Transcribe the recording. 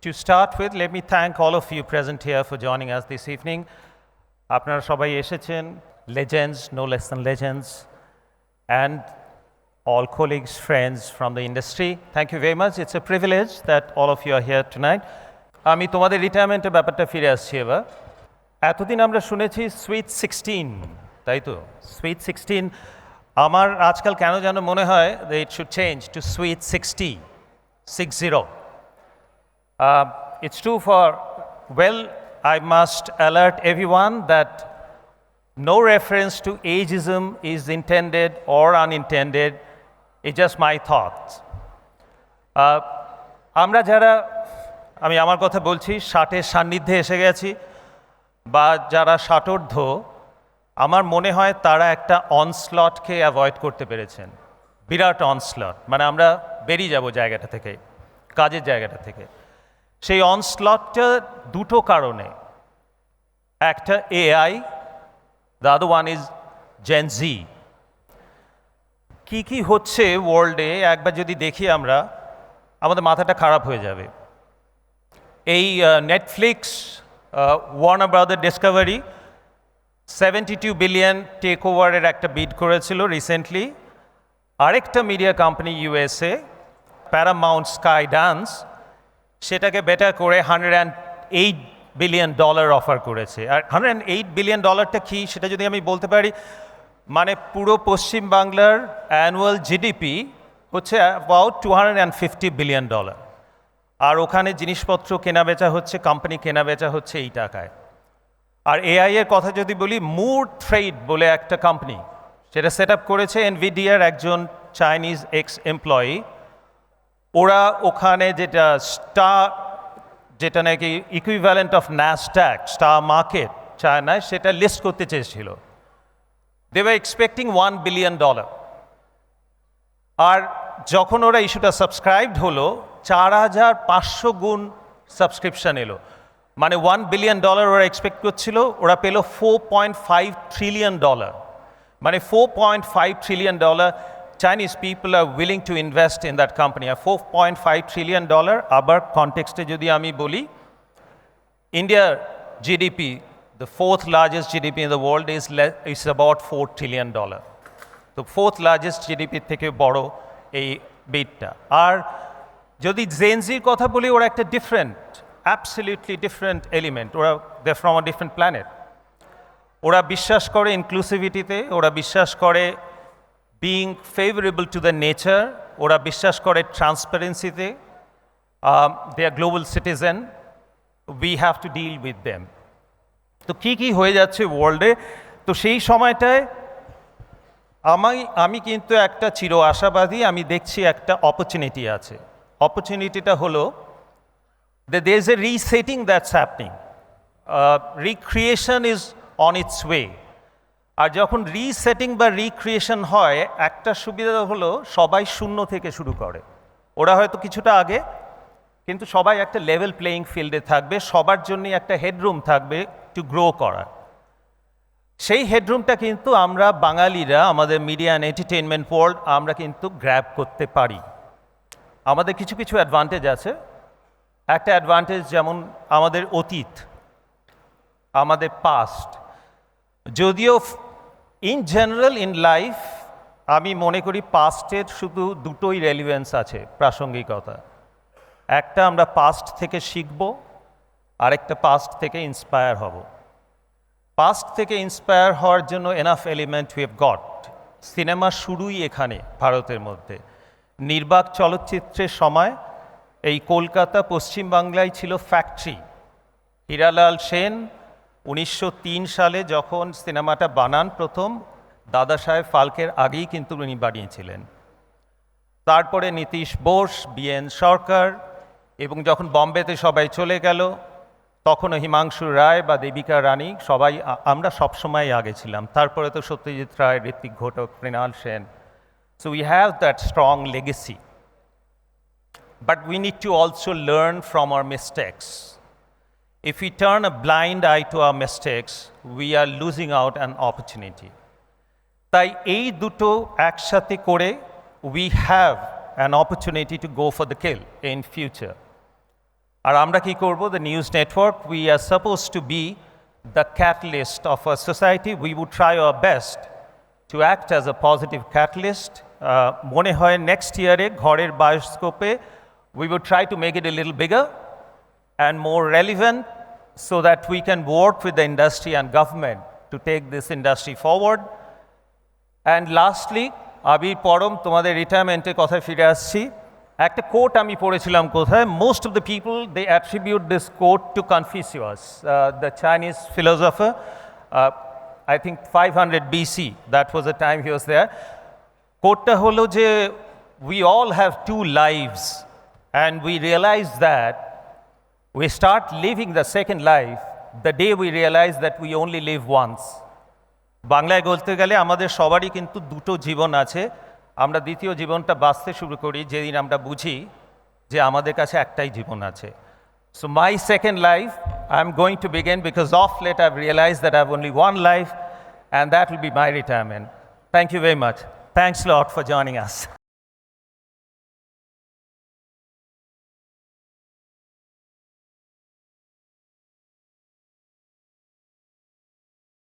To start with, let me thank all of you present here for joining us this evening. আপনারা সবাই এসেছেন, legends, no less than legends, and all colleagues, friends from the industry. Thank you very much. It's a privilege that all of you are here tonight. আমি তোমাদের রিটায়ারমেন্টের ব্যাপারটা ফিরে আসছি এবার। এতদিন আমরা শুনেছি সুইট 16, তাই তো? সুইট 16, আমার আজকাল কেন যেন মনে হয় that it should change to sweet 60, 60. It's true for, well, I must alert everyone that no reference to ageism is intended or unintended. It's just my thoughts. আমরা যারা, আমি আমার কথা বলছি, 60-এর সান্নিধ্যে এসে গেছি বা যারা 60-ঊর্ধ্ব, আমার মনে হয় তারা একটা অনস্লটকে অ্যাভয়েড করতে পেরেছেন, বিরাট অনস্লট। মানে আমরা বেরিয়ে যাব জায়গাটা থেকে, কাজের জায়গাটা থেকে। সেই অনস্লটটা দুটো কারণে, একটা AI, the other one is Gen Z. কী হচ্ছে ওয়ার্ল্ডে একবার যদি দেখি আমরা, আমাদের মাথাটা খারাপ হয়ে যাবে। এই Netflix, Warner brother Discovery 72 billion take ওভারের একটা বিড করেছিল রিসেন্টলি। আরেকটা media company USA, Paramount Skydance, সেটাকে বেটার করে $108 বিলিয়ন অফার করেছে। আর $108 বিলিয়ন কী সেটা যদি আমি বলতে পারি, মানে পুরো পশ্চিম বাংলার অ্যানুয়াল জিডিপি হচ্ছে অ্যাবাউট $250 বিলিয়ন। আর ওখানে জিনিসপত্র কেনাবেচা হচ্ছে, কোম্পানি কেনাবেচা হচ্ছে এই টাকায়। আর এআই এর কথা যদি বলি, মুর থ্রেড বলে একটা কোম্পানি, সেটা সেট আপ করেছে এনভিডিয়ার একজন চাইনিজ এক্স এমপ্লয়ি। ওরা ওখানে যেটা নাকি equivalent of Nasdaq star market চায়নায়, সেটা লিস্ট করতে চেয়েছিল। They were expecting $1 billion. আর যখন ওরা ইস্যুটা সাবস্ক্রাইবড হলো, 4500 গুণ সাবস্ক্রিপশন এলো। মানে $1 বিলিয়ন ওরা এক্সপেক্ট করছিল, ওরা পেল $4.5 ট্রিলিয়ন। মানে $4.5 trillion Chinese people are willing to invest in that company. আর $4.5 ট্রিলিয়ন, আবার কনটেক্সটে যদি আমি বলি, ইন্ডিয়ার GDP, the fourth largest GDP in the world, is about $4 trillion. তো fourth largest GDP থেকে বড় এই বিটটা। আর যদি জেনজির কথা বলি, ওরা একটা ডিফারেন্ট, অ্যাবসলিউটলি ডিফারেন্ট এলিমেন্ট। ওরা they from a different planet. ওরা বিশ্বাস করে ইনক্লুসিভিটিতে, ওরা বিশ্বাস করে being favourable to the nature, ওরা বিশ্বাস করে ট্রান্সপারেন্সিতে। They are global citizen, we have to deal with them. তো কী হয়ে যাচ্ছে ওয়ার্ল্ডে, তো সেই সময়টায় আমি কিন্তু একটা চির আশাবাদী। আমি দেখছি একটা অপরচুনিটি আছে। অপরচুনিটিটা হলো there is a resetting that's happening. Recreation is on its way. আর যখন রিসেটিং বা রিক্রিয়েশন হয়, একটা সুবিধা হলো সবাই শূন্য থেকে শুরু করে। ওরা হয়তো কিছুটা আগে, কিন্তু সবাই একটা লেভেল প্লেয়িং ফিল্ডে থাকবে, সবার জন্যই একটা হেডরুম থাকবে টু গ্রো করা। সেই হেডরুমটা কিন্তু আমরা বাঙালিরা, আমাদের মিডিয়া অ্যান্ড এন্টারটেনমেন্ট ওয়ার্ল্ড, আমরা কিন্তু গ্র্যাব করতে পারি। আমাদের কিছু কিছু অ্যাডভান্টেজ আছে। একটা অ্যাডভান্টেজ যেমন আমাদের অতীত, আমাদের পাস্ট। যদিও ইন জেনারেল ইন লাইফ আমি মনে করি পাস্টের শুধু দুটোই রেলিভেন্স আছে, প্রাসঙ্গিকতা। একটা আমরা পাস্ট থেকে শিখব, আরেকটা পাস্ট থেকে ইন্সপায়ার হব। পাস্ট থেকে ইন্সপায়ার হওয়ার জন্য enough element we have got. Cinema শুরুই এখানে, ভারতের মধ্যে। নির্বাক চলচ্চিত্রের সময় এই কলকাতা, পশ্চিমবাংলায় ছিল ফ্যাক্টরি। হীরালাল সেন 1903 সালে যখন সিনেমাটা বানান প্রথম, দাদা সাহেব ফালকের আগেই কিন্তু উনি বানিয়েছিলেন। তারপরে নীতিশ বোস, বিএন সরকার, এবং যখন বম্বেতে সবাই চলে গেল, তখনও হিমাংশু রায় বা দেবিকা রানী, সবাই, আমরা সবসময় আগে ছিলাম। তারপরে তো Satyajit Ray, Ritwik Ghatak, Mrinal Sen. So we have that strong legacy. But we need to also learn from our mistakes. If we turn a blind eye to our mistakes, we are losing out an opportunity. তাই এই দুটো একসাথে করে we have an opportunity to go for the kill in future. আর আমরা কি করব? The news network, we are supposed to be the catalyst of a society. We would try our best to act as a positive catalyst. মনে হয় next year ঘরের বায়োস্কোপে we would try to make it a little bigger and more relevant so that we can work with the industry and government to take this industry forward. And lastly, আবির পরম, তোমাদের রিটায়ারমেন্টের কথায় ফিরে আসছি। একটা coat আমি পড়েছিলাম কোথায়, most of the people they attribute this quote to Confucius, the Chinese philosopher. I think 500 BC, that was the time he was there. কোটটা হলো যে we all have two lives and we realize that we start living the second life the day we realize that we only live once. বাংলায় বলতে গেলে আমাদের সবারই কিন্তু দুটো জীবন আছে। আমরা দ্বিতীয় জীবনটা বাঁচতে শুরু করি যেদিন আমরা বুঝি যে আমাদের কাছে একটাই জীবন আছে। So my second life, I'm going to begin because of late I've realized that I have only one life and that will be my retirement. Thank you very much. Thanks a lot for joining us.